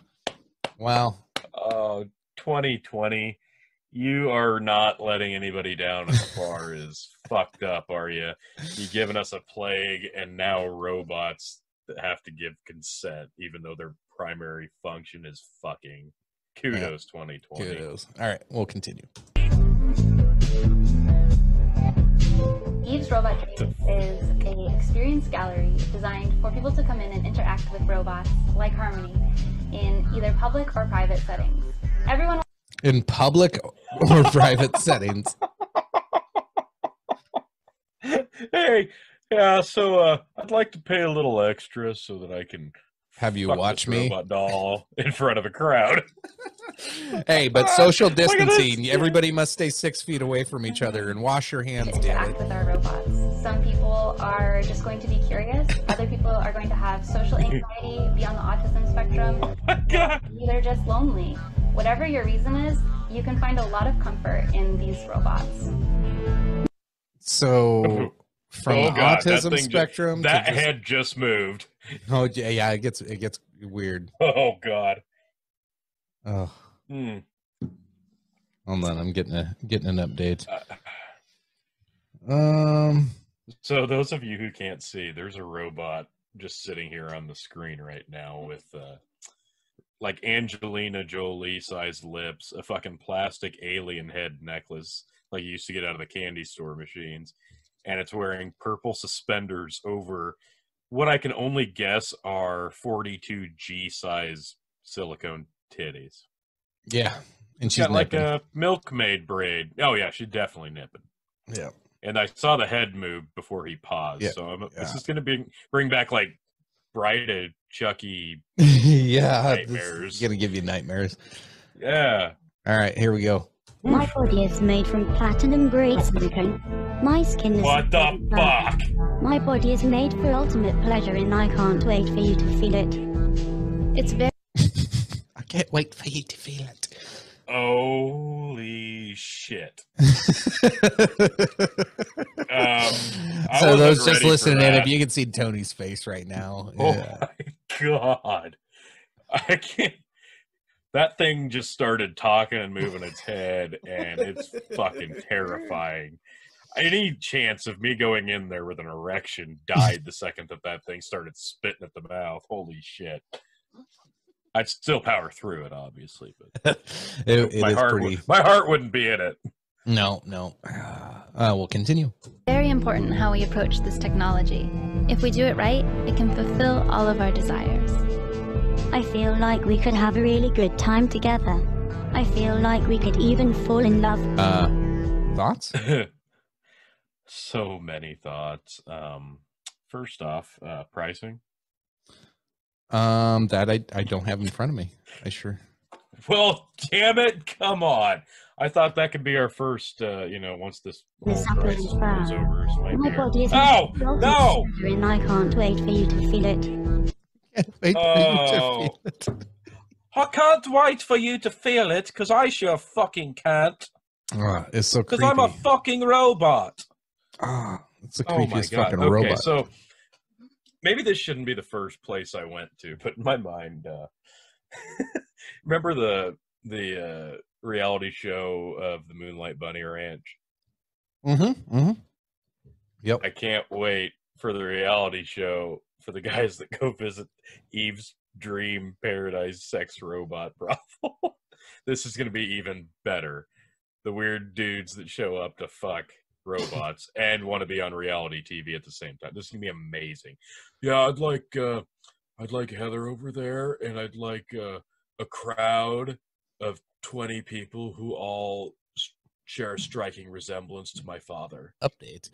Wow. Oh, 2020. You are not letting anybody down as far as fucked up, are you? You're giving us a plague and now robots that have to give consent, even though their primary function is fucking. Kudos, 2020. Kudos. All right, we'll continue. Eve's Robot Cave is an experience gallery designed for people to come in and interact with robots like Harmony in either public or private settings. Everyone in public or private settings. Hey, yeah, so I'd like to pay a little extra so that I can have you watch me robot doll in front of a crowd. Hey, but social distancing. Everybody must stay 6 feet away from each other and wash your hands. Interact with our robots. Some people are just going to be curious. Other people are going to have social anxiety, be on the autism spectrum. Oh my God. They're just lonely. Whatever your reason is, you can find a lot of comfort in these robots. So, from autism spectrum, that head just moved. Oh yeah, it gets weird. Oh God. Oh. Hold on, I'm getting an update. So those of you who can't see, there's a robot just sitting here on the screen right now with like Angelina Jolie sized lips, a fucking plastic alien head necklace like you used to get out of the candy store machines, and it's wearing purple suspenders over what I can only guess are 42G size silicone titties. Yeah, and she's got like a milkmaid braid. Oh yeah, she's definitely nipping. Yeah, and I saw the head move before he paused. Yeah. So this is going to bring back like Bride Chucky. Yeah, nightmares. It's going to give you nightmares. Yeah. All right, here we go. My body is made from platinum grade silicone. My skin is. What the fuck? My body is made for ultimate pleasure, and I can't wait for you to feel it. It's very. I can't wait for you to feel it. Holy shit. So those just listening in, if you can see Tony's face right now. Oh my God. I can't. That thing just started talking and moving its head, and it's fucking terrifying. Any chance of me going in there with an erection died the second that thing started spitting at the mouth. Holy shit. I'd still power through it, obviously, but my heart wouldn't be in it. No. We'll continue. Very important how we approach this technology. If we do it right, it can fulfill all of our desires. I feel like we could have a really good time together. I feel like we could even fall in love. Thoughts? So many thoughts. First off, pricing. That I don't have in front of me. I sure. Well, damn it! Come on. I thought that could be our first. Once this whole crisis blows over, My body is no. and I can't wait for you to feel it. I can't wait for you to feel it, because I sure fucking can't. It's so creepy. Because I'm a fucking robot. It's the creepiest fucking Okay, robot. So maybe this shouldn't be the first place I went to, but in my mind, remember the reality show of the Moonlight Bunny Ranch? Yep. I can't wait for the reality show for the guys that go visit Eve's Dream Paradise sex robot brothel. This is going to be even better. The weird dudes that show up to fuck robots and want to be on reality TV at the same time. This is going to be amazing. Yeah, I'd like Heather over there, and I'd like a crowd of 20 people who all share a striking resemblance to my father. Update.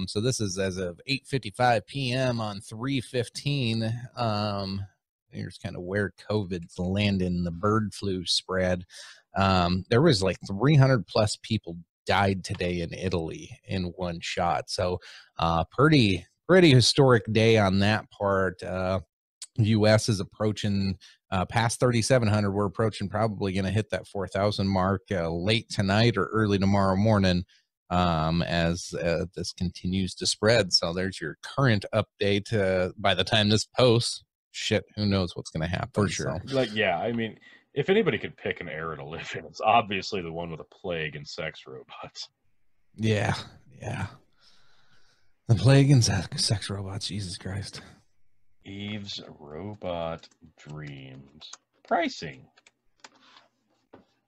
So this is as of 8:55 p.m. on 3/15. Here's kind of where COVID's landing, the bird flu spread. There was like 300 plus people died today in Italy in one shot. So pretty historic day on that part. U.S. is approaching past 3,700. We're approaching, probably going to hit that 4,000 mark late tonight or early tomorrow morning as this continues to spread. So there's your current update. By the time this posts, shit, who knows what's going to happen. For sure. So. I mean, if anybody could pick an era to live in, it's obviously the one with a plague and sex robots. Yeah. The plague and sex robots, Jesus Christ. Eve's Robot Dreams. Pricing.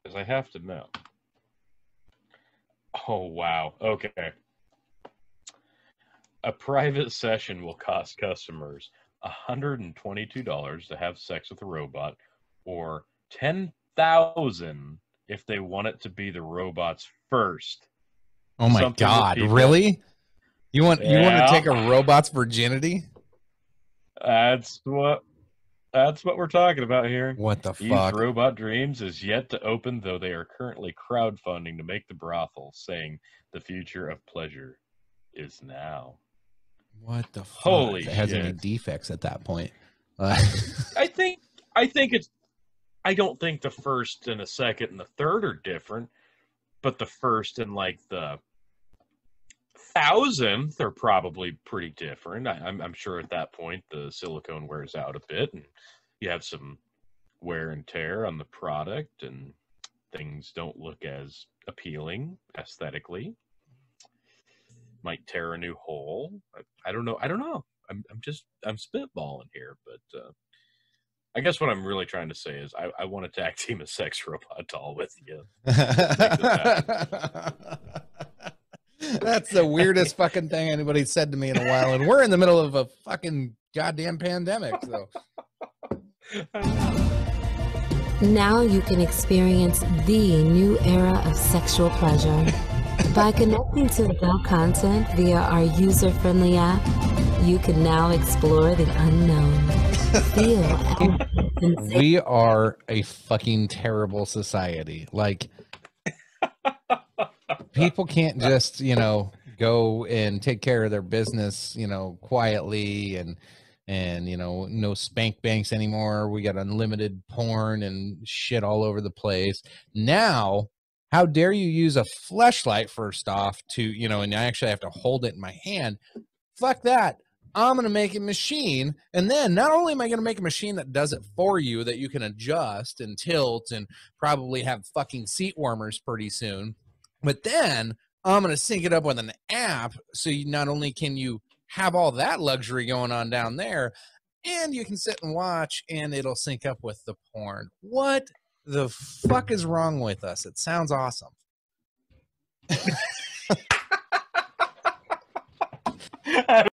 Because I have to know. Oh, wow. Okay. A private session will cost customers $122 to have sex with a robot, or $10,000 if they want it to be the robot's first. Oh my God! Really? You want to take a robot's virginity? That's what we're talking about here. What the fuck? Eve's Robot Dreams is yet to open, though they are currently crowdfunding to make the brothel, saying the future of pleasure is now. What the fuck? Holy shit. It has any defects at that point. I think it's. I don't think the first and the second and the third are different, but the first and like the 1,000th are probably pretty different. I'm sure at that point the silicone wears out a bit, and you have some wear and tear on the product, and things don't look as appealing aesthetically. Might tear a new hole. I don't know. I'm spitballing here, but I guess what I'm really trying to say is I want to tag team a sex robot doll with you. That's the weirdest fucking thing anybody's said to me in a while, and we're in the middle of a fucking goddamn pandemic. So now you can experience the new era of sexual pleasure. By connecting to adult content via our user-friendly app, you can now explore the unknown. We are a fucking terrible society. Like, people can't just, go and take care of their business, quietly and no spank banks anymore. We got unlimited porn and shit all over the place. Now, how dare you use a fleshlight first off to, and I actually have to hold it in my hand. Fuck that. I'm going to make a machine. And then not only am I going to make a machine that does it for you, that you can adjust and tilt and probably have fucking seat warmers pretty soon, but then I'm going to sync it up with an app. So not only can you have all that luxury going on down there, and you can sit and watch and it'll sync up with the porn. What the fuck is wrong with us? It sounds awesome.